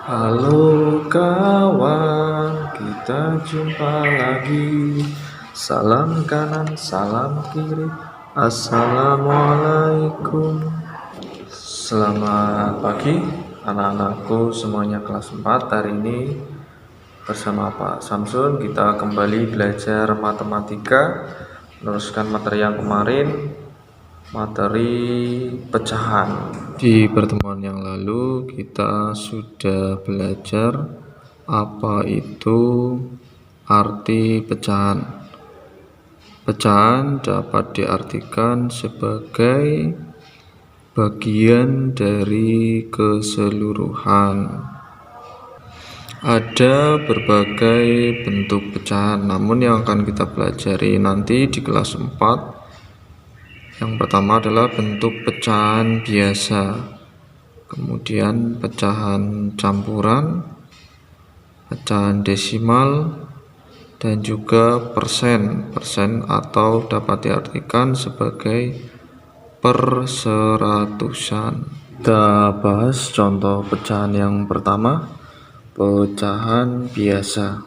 Halo kawan, kita jumpa lagi. Salam kanan, salam kiri. Assalamualaikum. Selamat pagi anak-anakku semuanya kelas 4. Hari ini bersama Pak Samsun kita kembali belajar matematika, meneruskan materi yang kemarin, materi pecahan. Di pertemuan yang lalu kita sudah belajar apa itu arti pecahan. Pecahan dapat diartikan sebagai bagian dari keseluruhan. Ada berbagai bentuk pecahan, namun yang akan kita pelajari nanti di kelas 4, yang pertama adalah bentuk pecahan biasa, kemudian pecahan campuran, pecahan desimal, dan juga persen. Persen atau dapat diartikan sebagai perseratusan. Kita bahas contoh pecahan yang pertama, pecahan biasa.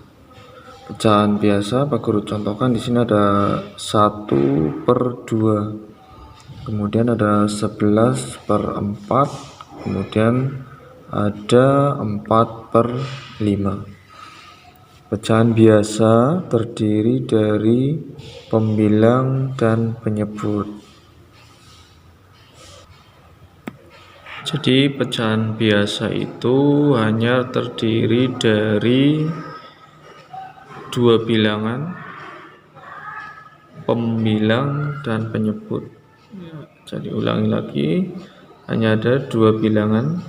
Pecahan biasa Pak Guru contohkan di sini ada 1/2. Kemudian ada 11/4, kemudian ada 4/5. Pecahan biasa terdiri dari pembilang dan penyebut. Jadi pecahan biasa itu hanya terdiri dari dua bilangan, pembilang dan penyebut. Jadi ulangi lagi, hanya ada dua bilangan,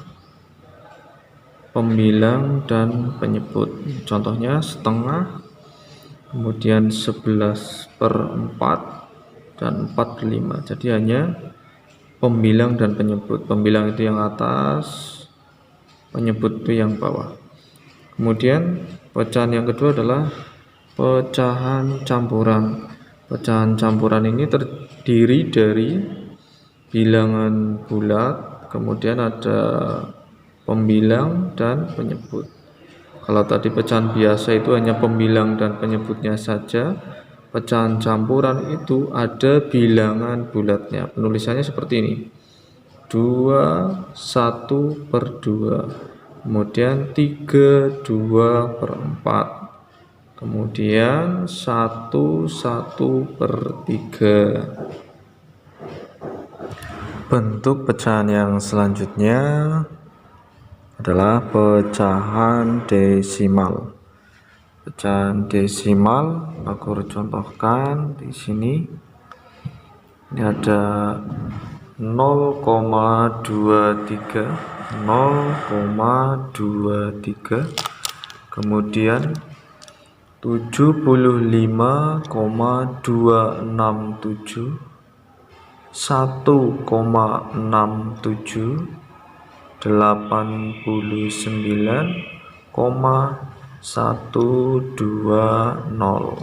pembilang dan penyebut. Contohnya setengah, kemudian 11/4 dan 4/5. Jadi hanya pembilang dan penyebut. Pembilang itu yang atas, penyebut itu yang bawah. Kemudian pecahan yang kedua adalah pecahan campuran. Pecahan campuran ini terdiri dari bilangan bulat, kemudian ada pembilang dan penyebut. Kalau tadi pecahan biasa itu hanya pembilang dan penyebutnya saja, pecahan campuran itu ada bilangan bulatnya. Penulisannya seperti ini: 2, 1/2, kemudian 3, 2/4, kemudian 1, 1/3. Bentuk pecahan yang selanjutnya adalah pecahan desimal. Pecahan desimal aku contohkan di sini. Ini ada 0,23, 0,23, kemudian 75,267, 1,67, 89,120.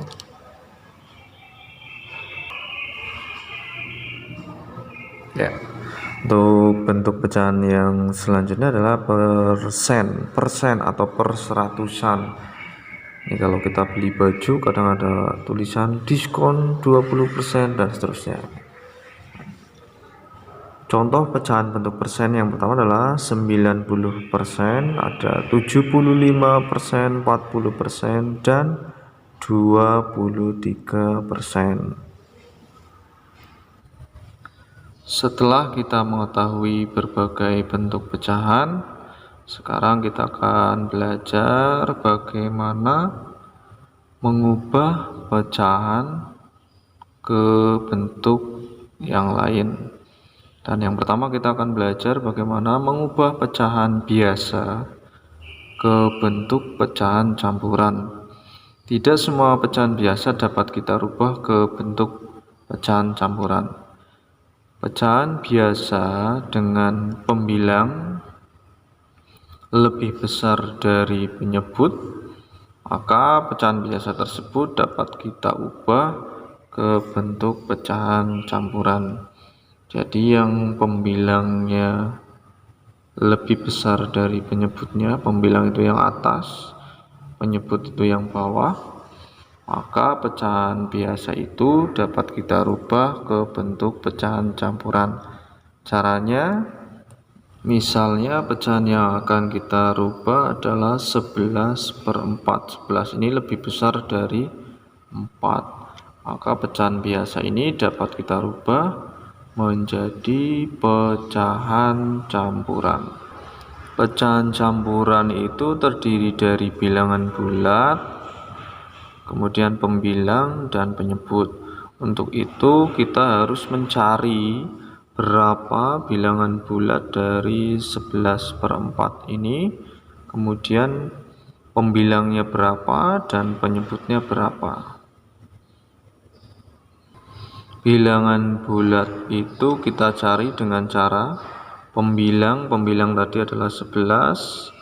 Ya, untuk bentuk pecahan yang selanjutnya adalah persen atau perseratusan. Ini kalau kita beli baju kadang ada tulisan diskon 20% dan seterusnya. Contoh pecahan bentuk persen yang pertama adalah 90%, ada 75%, 40%, dan 23%. Setelah kita mengetahui berbagai bentuk pecahan, sekarang kita akan belajar bagaimana mengubah pecahan ke bentuk yang lain. Dan yang pertama kita akan belajar bagaimana mengubah pecahan biasa ke bentuk pecahan campuran. Tidak semua pecahan biasa dapat kita rubah ke bentuk pecahan campuran. Pecahan biasa dengan pembilang lebih besar dari penyebut, maka pecahan biasa tersebut dapat kita ubah ke bentuk pecahan campuran. Jadi yang pembilangnya lebih besar dari penyebutnya, pembilang itu yang atas, penyebut itu yang bawah, maka pecahan biasa itu dapat kita rubah ke bentuk pecahan campuran. Caranya, misalnya pecahan yang akan kita rubah adalah 11/4. 11 ini lebih besar dari 4. Maka pecahan biasa ini dapat kita rubah menjadi pecahan campuran. Pecahan campuran itu terdiri dari bilangan bulat, kemudian pembilang dan penyebut. Untuk itu kita harus mencari berapa bilangan bulat dari 11/4 ini, kemudian pembilangnya berapa dan penyebutnya berapa. Bilangan bulat itu kita cari dengan cara pembilang tadi adalah 11,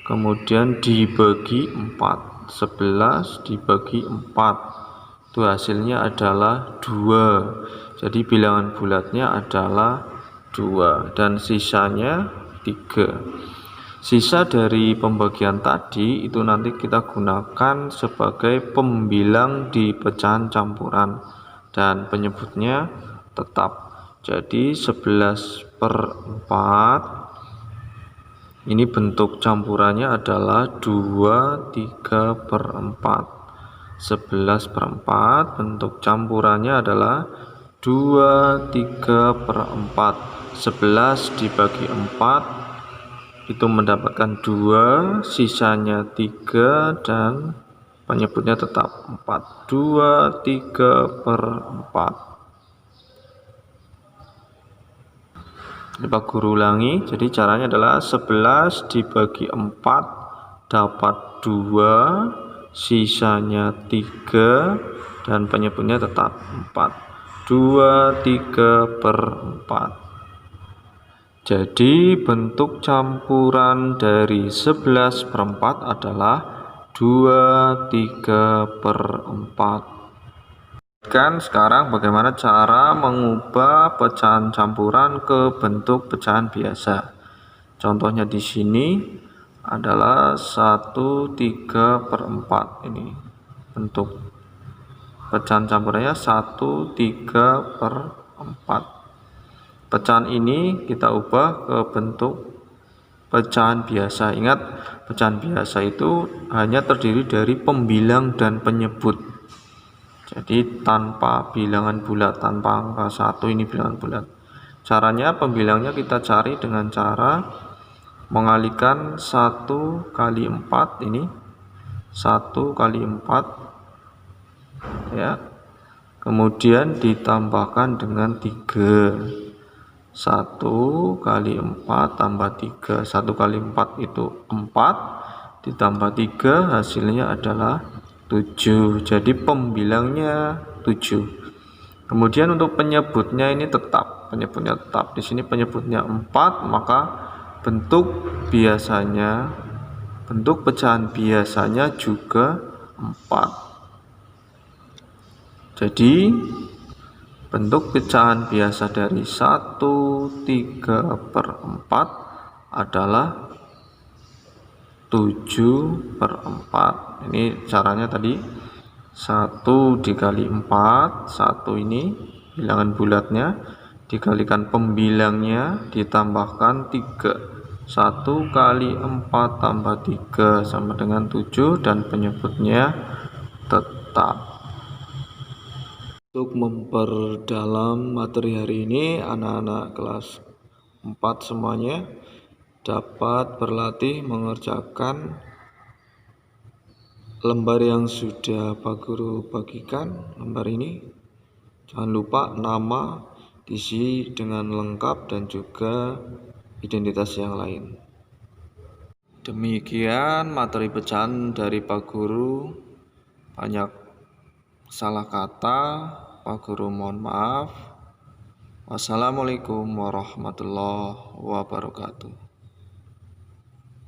kemudian dibagi 4. 11 dibagi 4 itu hasilnya adalah 2. Jadi bilangan bulatnya adalah 2 dan sisanya 3. Sisa dari pembagian tadi itu nanti kita gunakan sebagai pembilang di pecahan campuran dan penyebutnya tetap. Jadi 11/4 ini bentuk campurannya adalah 23/4. 11/4 bentuk campurannya adalah 23/4. 11 dibagi 4 itu mendapatkan 2, sisanya 3 dan penyebutnya tetap 4. 23/4. Pak Guru ulangi, jadi caranya adalah 11 dibagi 4 dapat 2, sisanya 3 dan penyebutnya tetap 4. 23/4. Jadi bentuk campuran dari 11/4 adalah 23/4. Sekarang bagaimana cara mengubah pecahan campuran ke bentuk pecahan biasa. Contohnya di sini adalah 1/3/4. Ini bentuk pecahan campurannya 1/3/4. Pecahan ini kita ubah ke bentuk pecahan biasa. Ingat, pecahan biasa itu hanya terdiri dari pembilang dan penyebut. Jadi tanpa bilangan bulat, tanpa angka 1 ini bilangan bulat. Caranya pembilangnya kita cari dengan cara mengalihkan 1 kali 4 ini. 1 kali 4 ya. Kemudian ditambahkan dengan 3. 1 kali 4 tambah 3. 1 kali 4 itu 4 ditambah 3 hasilnya adalah 7. Jadi pembilangnya 7. Kemudian untuk penyebutnya ini tetap, penyebutnya tetap. Di sini penyebutnya 4, maka bentuk pecahan biasanya juga 4. Jadi bentuk pecahan biasa dari 1/3/4 adalah 7/4. Ini caranya tadi 1 dikali 4, 1 ini bilangan bulatnya, dikalikan pembilangnya, ditambahkan 3. 1 kali 4 tambah 3 sama dengan 7 dan penyebutnya tetap. Untuk memperdalam materi hari ini, anak-anak kelas 4 semuanya dapat berlatih mengerjakan lembar yang sudah Pak Guru bagikan. Lembar ini jangan lupa nama diisi dengan lengkap dan juga identitas yang lain. Demikian materi pecahan dari Pak Guru. Banyak salah kata, Pak Guru mohon maaf. Wassalamualaikum warahmatullahi wabarakatuh.